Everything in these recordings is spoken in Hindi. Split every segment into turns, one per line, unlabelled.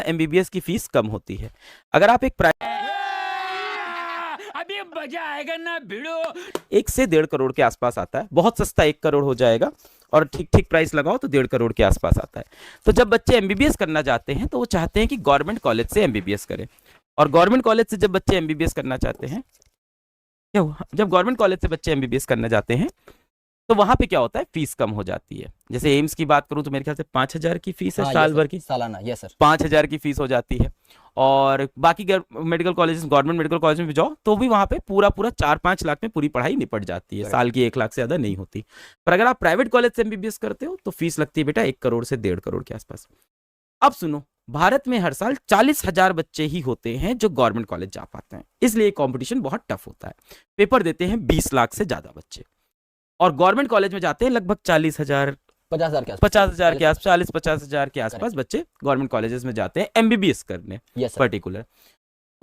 एमबीबीएस की फीस कम होती है। अगर आप एक प्राइवेट,
अभी मजा आएगा ना भिड़ो,
1 से 1.5 करोड़ के आसपास आता है, बहुत सस्ता 1 करोड़ हो जाएगा, और ठीक ठीक प्राइस लगाओ तो 1.5 करोड़ के आसपास आता है। तो जब बच्चे एमबीबीएस करना चाहते हैं तो वो चाहते हैं कि गवर्नमेंट कॉलेज से एमबीबीएस करें, और गवर्नमेंट कॉलेज से जब बच्चे एमबीबीएस करना चाहते हैं, क्या हुआ, जब गवर्नमेंट कॉलेज से बच्चे एमबीबीएस करना चाहते हैं तो वहां पे क्या होता है, फीस कम हो जाती है। जैसे एम्स की बात करूं तो मेरे ख्याल से 5,000 की फीस है,
हाँ,
साल भर की
सालाना, यस सर,
5,000 की फीस हो जाती है। और बाकी medical college, government medical college में भी जाओ तो भी वहां पे पूरा पूरा 4-5 लाख में पूरी पढ़ाई निपट जाती है, साल की 1 लाख से ज्यादा नहीं होती। पर अगर आप प्राइवेट कॉलेज से एमबीबीएस करते हो तो फीस लगती है बेटा 1 करोड़ से 1.5 करोड़ के आसपास। अब सुनो, भारत में हर साल 40,000 बच्चे ही होते हैं जो गवर्नमेंट कॉलेज जा पाते हैं, इसलिए कंपटीशन बहुत टफ होता है। पेपर देते हैं 20 लाख से ज्यादा बच्चे, और गवर्नमेंट कॉलेज में जाते हैं लगभग 40,000
50,000 के आसपास,
50,000 के आसपास, 40-50,000 के आसपास बच्चे गवर्नमेंट कॉलेजेस में जाते हैं एमबीबीएस करने पर्टिकुलर।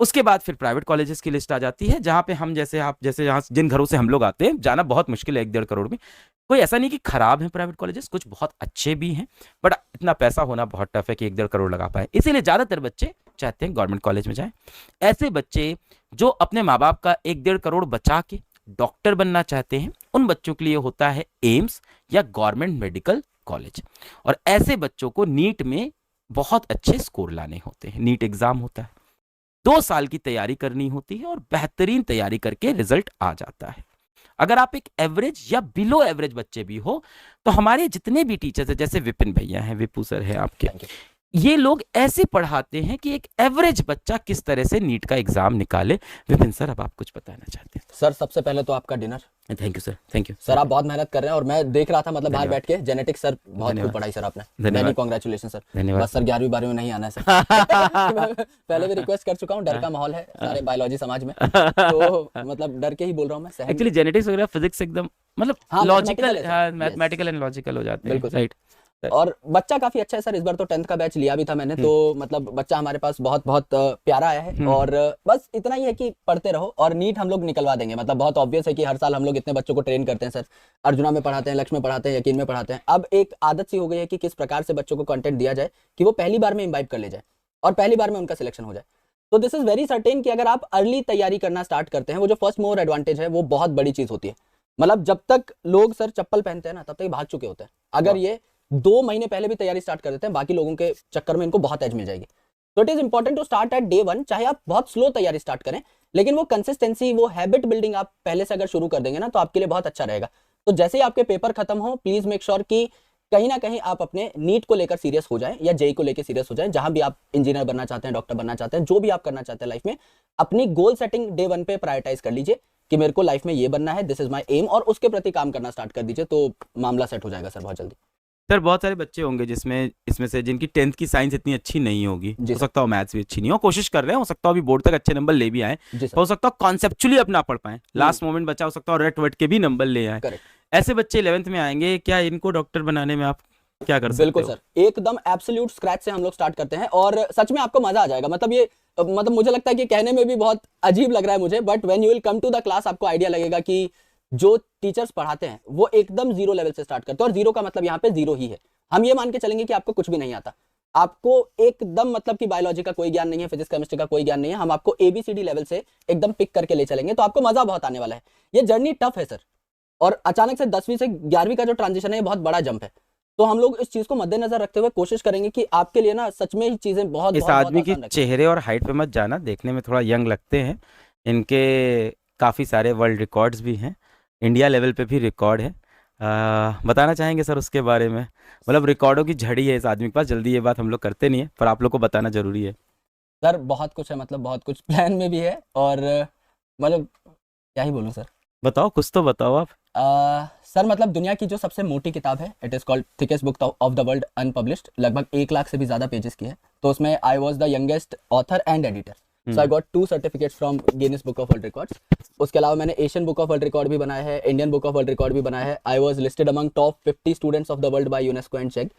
उसके बाद फिर प्राइवेट कॉलेजेस की लिस्ट आ जाती है, जहां पे हम जैसे आप जैसे यहाँ जिन घरों से हम लोग आते हैं, जाना बहुत मुश्किल है 1-1.5 करोड़ में। कोई ऐसा नहीं कि खराब है प्राइवेट कॉलेजेस, कुछ बहुत अच्छे भी हैं, बट इतना पैसा होना बहुत टफ है कि 1-1.5 करोड़ लगा पाए, इसीलिए ज्यादातर बच्चे चाहते हैं गवर्नमेंट कॉलेज में जाएं। ऐसे बच्चे जो अपने माँ बाप का 1-1.5 करोड़ बचा के डॉक्टर बनना चाहते हैं, उन बच्चों के लिए होता है एम्स या गवर्नमेंट मेडिकल कॉलेज। और ऐसे बच्चों को नीट में बहुत अच्छे स्कोर लाने होते हैं। नीट एग्जाम होता है, 2 साल की तैयारी करनी होती है, और बेहतरीन तैयारी करके रिजल्ट आ जाता है। अगर आप एक एवरेज या बिलो एवरेज बच्चे भी हो तो हमारे जितने भी टीचर्स हैं, जैसे विपिन भैया हैं, विपू सर है आपके, ये लोग ऐसे पढ़ाते हैं कि एक एवरेज बच्चा किस तरह से नीट का एग्जाम निकाले। विपिन सर, अब आप कुछ बताना चाहते हैं?
सर सबसे पहले तो आपका dinner.
Thank you sir, thank you
sir, आप बहुत मेहनत कर रहे हैं, और मैं देख रहा था मतलब बाहर बैठ के, जेनेटिक्स सर बहुत खूब पढ़ाई सर आपने, धन्यवाद, कांग्रेचुलेशन सर।
धन्यवाद।
बस सर 11वीं 12वीं में नहीं आना है सर। पहले भी रिक्वेस्ट कर चुका हूँ, डर का माहौल है सारे बायोलॉजी समाज में, तो मतलब डर के ही बोल रहा हूँ मैं।
एक्चुअली जेनेटिक्स वगैरह फिजिक्स एकदम मतलब लॉजिकल, मैथमेटिकल एंड लॉजिकल हो जाते हैं, राइट।
और बच्चा काफी अच्छा है सर, इस बार तो 10th का बैच लिया भी था मैंने, तो मतलब बच्चा हमारे पास बहुत बहुत प्यारा आया है, और बस इतना ही है कि पढ़ते रहो, और नीट हम लोग निकलवा देंगे। मतलब बहुत ऑब्वियस है कि हर साल हम लोग इतने बच्चों को ट्रेन करते हैं सर, अर्जुना में पढ़ाते हैं, लक्ष्य में पढ़ाते हैं, यकीन में पढ़ाते हैं। अब एक आदत सी हो गई है कि किस प्रकार से बच्चों को कंटेंट दिया जाए कि वो पहली बार में इम्बाइब कर ले जाए और पहली बार में उनका सिलेक्शन हो जाए। तो दिस इज वेरी सर्टेन कि अगर आप अर्ली तैयारी करना स्टार्ट करते हैं, वो जो फर्स्ट मोर एडवांटेज है वो बहुत बड़ी चीज होती है। मतलब जब तक लोग सर चप्पल पहनते हैं ना, तब तक भाग चुके होते हैं। अगर ये 2 महीने पहले भी तैयारी स्टार्ट कर देते हैं, बाकी लोगों के चक्कर में इनको बहुत एज मिल जाएगी। तो it is important to start at day 1, चाहे आप बहुत स्लो तैयारी स्टार्ट करें, लेकिन वो कंसिस्टेंसी, वो हैबिट बिल्डिंग आप पहले से अगर शुरू कर देंगे ना, तो आपके लिए बहुत अच्छा रहेगा। तो जैसे ही आपके पेपर खत्म हो, प्लीज मेक श्योर कि कहीं ना कहीं आप अपने नीट को लेकर सीरियस हो जाएं, या जेई को लेकर सीरियस हो जाएं। जहां भी आप इंजीनियर बनना चाहते हैं, डॉक्टर बनना चाहते हैं, जो भी आप करना चाहते हैं लाइफ में, अपनी गोल सेटिंग डे 1 पे प्रायोरिटाइज कर लीजिए कि मेरे को लाइफ में ये बनना है, दिस इज माई एम, और उसके प्रति काम करना स्टार्ट कर दीजिए, तो मामला सेट हो जाएगा सर बहुत जल्दी।
सर, बहुत सारे बच्चे होंगे इसमें से जिनकी 10th की साइंस इतनी अच्छी नहीं होगी, हो सकता हो मैथ्स भी अच्छी नहीं हो, कोशिश कर रहे हैं, हो सकता हो अभी बोर्ड तक अच्छे नंबर ले भी आए, हो सकता हो कॉन्सेप्चुअली अपना पढ़ पाए, लास्ट मोमेंट बचा, हो सकता हो रट वट के भी नंबर ले आए। ऐसे बच्चे 11th में आएंगे, क्या इनको डॉक्टर बनाने में आप क्या कर सकते हो?
बिल्कुल सर, एकदम एब्सोल्यूट स्क्रैच से हम लोग स्टार्ट करते हैं, और सच में आपको मजा आ जाएगा। मतलब मुझे लगता है कि कहने में भी बहुत अजीब लग रहा है मुझे, but when you will come to the class आपको आइडिया लगेगा कि जो टीचर्स पढ़ाते हैं वो एकदम 0 लेवल से स्टार्ट करते हैं, और 0 का मतलब यहाँ पे 0 ही है। हम ये मान के चलेंगे कि आपको कुछ भी नहीं आता, आपको एकदम मतलब कि बायोलॉजी का कोई ज्ञान नहीं है, फिजिक्स केमिस्ट्री का कोई ज्ञान नहीं है, हम आपको ABCD लेवल से एकदम पिक करके ले चलेंगे, तो आपको मजा बहुत आने वाला है। ये जर्नी टफ है सर, और अचानक से 10वीं से 11वीं का जो ट्रांजिशन है, ये बहुत बड़ा जंप है। तो हम लोग इस चीज को मद्देनजर रखते हुए कोशिश करेंगे कि आपके लिए ना सच में ही चीजें बहुत
इस आदमी के चेहरे और हाइट पे मत जाना, देखने में थोड़ा यंग लगते हैं, इनके काफी सारे वर्ल्ड रिकॉर्ड्स भी हैं, इंडिया लेवल पे भी रिकॉर्ड है। बताना चाहेंगे सर उसके बारे में? मतलब रिकॉर्डों की झड़ी है इस आदमी के पास, जल्दी ये बात हम लोग करते नहीं है, पर आप लोग को बताना जरूरी है।
सर बहुत कुछ है, मतलब बहुत कुछ प्लान में भी है, और मतलब क्या ही बोलूं सर।
बताओ, कुछ तो बताओ आप।
सर मतलब दुनिया की जो सबसे मोटी किताब है, it is called thickest book of the world unpublished, लगभग 1 लाख से भी ज्यादा पेजेस की है। तो उसमें I was the youngest author and editor, so I got 2 certificates from Guinness Book of World Records. उसके अलावा मैंने Asian Book of World Record भी बनाया है, Indian Book of World Record भी बनाया है। I was listed among top 50 students of the world by UNESCO and check.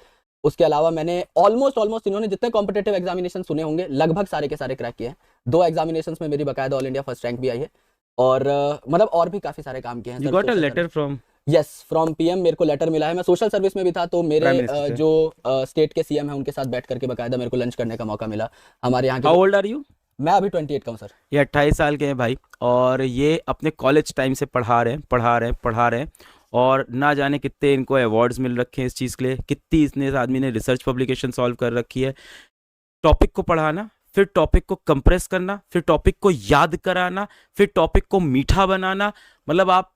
उसके अलावा मैंने ऑलमोस्ट इन्होंने जितने कॉम्पिटिटिव एग्जामिनेशन सुने होंगे, लगभग सारे के सारे क्रैक किए हैं। 2 एग्जामिनेशंस में मेरी बकायदा ऑल इंडिया फर्स्ट रैंक भी आई है, और मतलब और भी काफी सारे काम किए हैं।
You got a letter from
yes from PM मेरे को लेटर मिला है। मैं सोशल सर्विस में भी था, तो
Prime
मेरे
Minister से।
जो स्टेट के सीएम है उनके साथ बैठ करके बकायदा मेरे को लंच करने का मौका मिला। हमारे यहाँ
हाउ
के,
ओल्ड आर यू?
मैं अभी 28 का हूँ सर।
ये 28 साल के हैं भाई, और ये अपने कॉलेज टाइम से पढ़ा रहे हैं, और ना जाने कितने इनको अवार्ड्स मिल रखे हैं इस चीज़ के लिए, कितनी इस आदमी ने रिसर्च पब्लिकेशन सॉल्व कर रखी है। टॉपिक को पढ़ाना, फिर टॉपिक को कंप्रेस करना, फिर टॉपिक को याद कराना, फिर टॉपिक को मीठा बनाना, मतलब आप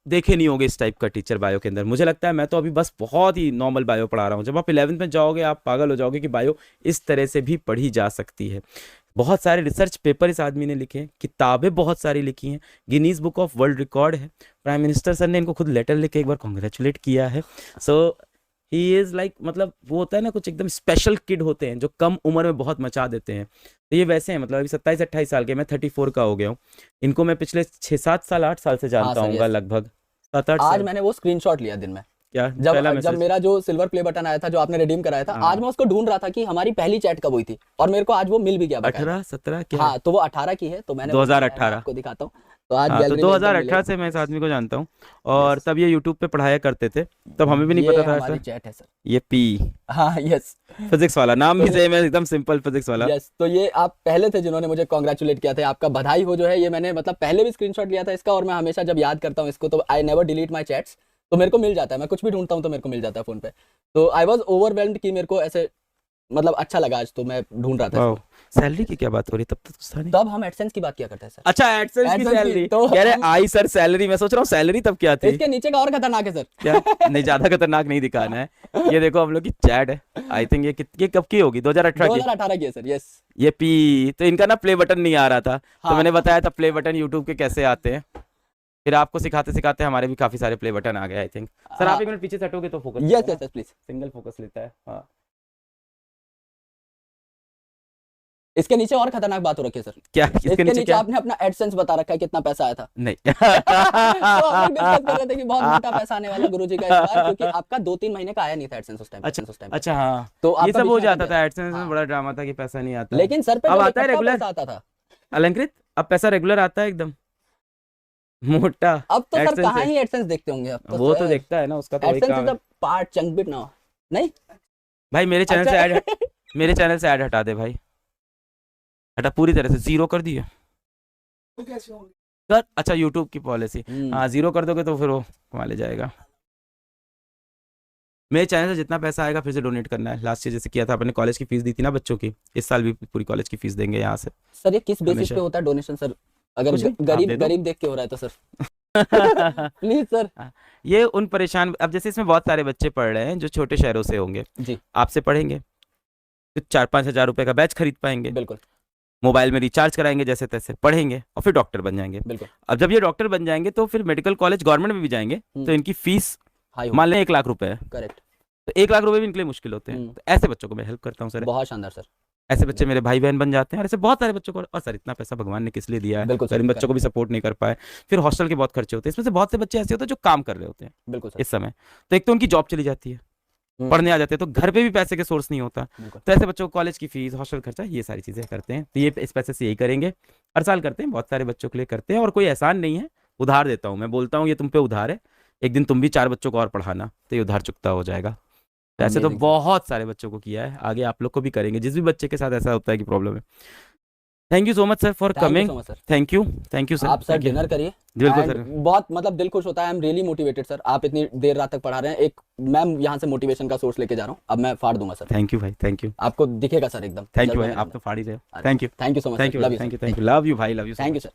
देखे नहीं होंगे इस टाइप का टीचर बायो के अंदर। मुझे लगता है मैं तो अभी बस बहुत ही नॉर्मल बायो पढ़ा रहा हूँ। जब आप 11th में जाओगे आप पागल हो जाओगे कि बायो इस तरह से भी पढ़ी जा सकती है। बहुत सारे रिसर्च पेपर इस आदमी ने लिखे हैं, किताबें बहुत सारी लिखी हैं, Guinness Book of World record है। प्राइम मिनिस्टर सर ने इनको खुद लेटर लिख के एक बार कॉन्ग्रेचुलेट किया है। सो ही इज़ लाइक, मतलब वो होता है ना कुछ एकदम स्पेशल किड होते हैं जो कम उम्र में बहुत मचा देते हैं, तो ये वैसे हैं। मतलब अभी 27-28 साल के, मैं 34 का हो गया हूँ। इनको मैं पिछले 6-7 साल 8 साल से जानता
सर,
हूँ
yes.
लगभग 7-8
आज
साल।
मैंने वो स्क्रीनशॉट लिया दिन में,
क्या
जब
पहला
जब
मैसेज?
मेरा जो सिल्वर प्ले बटन आया था जो आपने रिडीम कराया था,
हाँ।
आज मैं उसको ढूंढ रहा था कि हमारी पहली चैट कब हुई थी, और मेरे को आज वो मिल भी गया बकायदा।
18-17 क्या?
हाँ, तो वो 18 की है, तो मैंने
2018
आपको दिखाता हूँ। तो आज
हाँ, तो
गैलरी में एकदम
2018 से मैं इस आदमी को जानता हूँ, और तब ये यूट्यूब पे पढ़ाया करते थे, तब हमें भी नहीं
ये
पता था
हमारी
ऐसा।
चैट है सर।
ये पी
हाँ यस
फिजिक्स वाला नाम भी सेम है, एकदम सिंपल फिजिक्स वाला।
यस। तो ये आप पहले थे जिन्होंने मुझे कॉन्ग्रेचुलेट किया था, आपका बधाई हो जो है। ये मैंने मतलब पहले भी स्क्रीनशॉट लिया था इसका, और मैं हमेशा जब याद करता हूँ इसको तो I never delete my chats, तो मेरे को मिल जाता है। मैं कुछ भी ढूंढता हूँ तो मेरे को मिल जाता है फोन पे। तो आई वॉज ओवरवेल्म्ड कि मेरे को ऐसे मतलब अच्छा लगा आज, तो मैं ढूंढ रहा था
वाओ,
इसको।
सैलरी की क्या बात हो रही है? तब तक कुछ था नहीं।
तब हम एडसेंस की बात किया करते हैं सर।
अच्छा, एडसेंस की
AdSense की,
सैलरी
तो
कह रहे
हम-
आई सर सैलरी, मैं सोच रहा हूँ सैलरी तब क्या थी।
इसके नीचे का और खतरनाक है सर।
क्या? नहीं, ज्यादा खतरनाक नहीं दिखाना है। ये देखो हम लोग की चैट है, आई थिंक ये कब की होगी? 2018 की।
2018 की है सर। यस
ये पी, तो इनका ना प्ले बटन नहीं आ रहा था, तो
हाँ।
मैंने बताया था प्ले बटन यूट्यूब के कैसे आते हैं। फिर आपको सिखाते सिखाते हमारे भी काफी सारे प्ले बटन आ गए आई थिंक। सर आप एक मिनट पीछे हटोगे तो focus
yes yes please.
Single focus लेता है। हाँ,
इसके नीचे और खतरनाक बात हो रखी है सर।
क्या
इसके नीचे
क्या?
आपने अपना एडसेंस बता रखा है कितना पैसा आया था।
नहीं।
तो हम लोग डिस्कस कर रहे थे कि बहुत मोटा पैसा आने वाला गुरुजी का इस बार, क्योंकि आपका 2-3 महीने का आया नहीं था एडसेंस उस टाइम।
अच्छा हाँ,
तो
ये
आपका
सब हो
बीच में
जाता
अटक
था।
गया।
एडसेंस में
हाँ।
बड़ा ड्रामा था कि पैसा नहीं आता।
लेकिन सर पे
अब
जो
आता है
इकट्ठा
रेगुलर
पैसा आता था,
अलंकृत, अब पैसा रेगुलर आता है एकदम मोटा।
अब तो सर
AdSense
कहाँ
है।
ही एडसेंस देखते होंगे अब तो।
वो तो देखता है ना, उसका तो वही
एडसेंस
काम
इज
है।
The part chunk bit now. नहीं
भाई मेरे चैनल से ऐड, मेरे चैनल से ऐड हटा दे भाई, हटा पूरी तरह से, जीरो कर दिए कर। अच्छा, यूट्यूब की पॉलिसी, हाँ जीरो कर दोगे तो फिर वो कमा ले जाएगा। मेरे चैनल से जितना पैसा आएगा फिर से डोनेट करना है। लास्ट ईयर जैसे किया था, अपने कॉलेज की फीस दी थी ना बच्चों की, इस साल भी पूरी कॉलेज की फीस देंगे यहाँ से।
सर ये किस बेसिस
हमेशा।
पे होता है डोनेशन सर? अगर
कुछ नहीं, आप
गरीब
दे दो।
गरीब देख के हो रहा है तो सर प्लीज सर।
ये उन परेशान, अब जैसे इसमें बहुत सारे बच्चे पढ़ रहे हैं जो छोटे शहरों से होंगे,
जी
आपसे पढ़ेंगे तो 4-5 हज़ार रुपए का बैच खरीद पाएंगे,
बिल्कुल
मोबाइल में रिचार्ज कराएंगे जैसे तैसे, पढ़ेंगे और फिर डॉक्टर बन जाएंगे।
बिल्कुल।
अब जब ये डॉक्टर बन जाएंगे तो फिर मेडिकल कॉलेज गवर्नमेंट में भी जाएंगे, तो इनकी फीस
हाई
मान लें 1 लाख रुपए है,
करेक्ट।
तो 1 लाख रुपए भी इनके लिए मुश्किल होते हैं। तो ऐसे बच्चों को मैं हेल्प करता हूँ सर।
बहुत शानदार सर।
ऐसे बच्चे मेरे भाई बहन बन जाते हैं, और ऐसे बहुत सारे बच्चों को। और सर इतना पैसा भगवान ने किस लिए दिया है?
बिल्कुल सर,
गरीब बच्चों को भी सपोर्ट नहीं कर पाए, फिर हॉस्टल के बहुत खर्चे होते हैं। इसमें से बहुत से बच्चे ऐसे होते हैं जो काम कर रहे होते हैं
बिल्कुल सर।
इस समय, तो एक तो उनकी जॉब चली जाती है, पढ़ने आ जाते हैं, तो घर पे भी पैसे के सोर्स नहीं होता,
बिल्कुल।
तो ऐसे बच्चों को कॉलेज की फीस, हॉस्टल खर्चा, ये सारी चीजें करते हैं। तो ये इस पैसे से यही करेंगे, हर साल करते हैं, बहुत सारे बच्चों के लिए करते हैं। और कोई एहसान नहीं है, उधार देता हूँ मैं, बोलता हूँ ये तुम पे उधार है, एक दिन तुम भी 4 बच्चों को और पढ़ाना, तो ये उधार चुकता हो जाएगा। तो ऐसे तो
Amazing, sir.
बहुत सारे बच्चों को किया है, आगे आप लोग को भी करेंगे जिस भी बच्चे के साथ ऐसा होता है कि प्रॉब्लम है। Thank you so much sir for coming.
Sir
thank you sir.
आप सर डिनर करिए।
बिल्कुल
And
सर।
बहुत मतलब दिल खुश होता है। I am really motivated sir. आप इतनी देर रात तक पढ़ा रहे हैं, एक मैम यहाँ से मोटिवेशन का सोर्स लेके जा रहा हूँ, अब मैं फाड़ दूंगा सर।
थैंक यू भाई, थैंक यू।
आपको दिखेगा सर एकदम।
थैंक यू भाई, आप तो फाड़ ही रहे हो। Thank you
thank you so much.
Thank you,
love you
thank you, love you भाई, love you.
Thank you sir.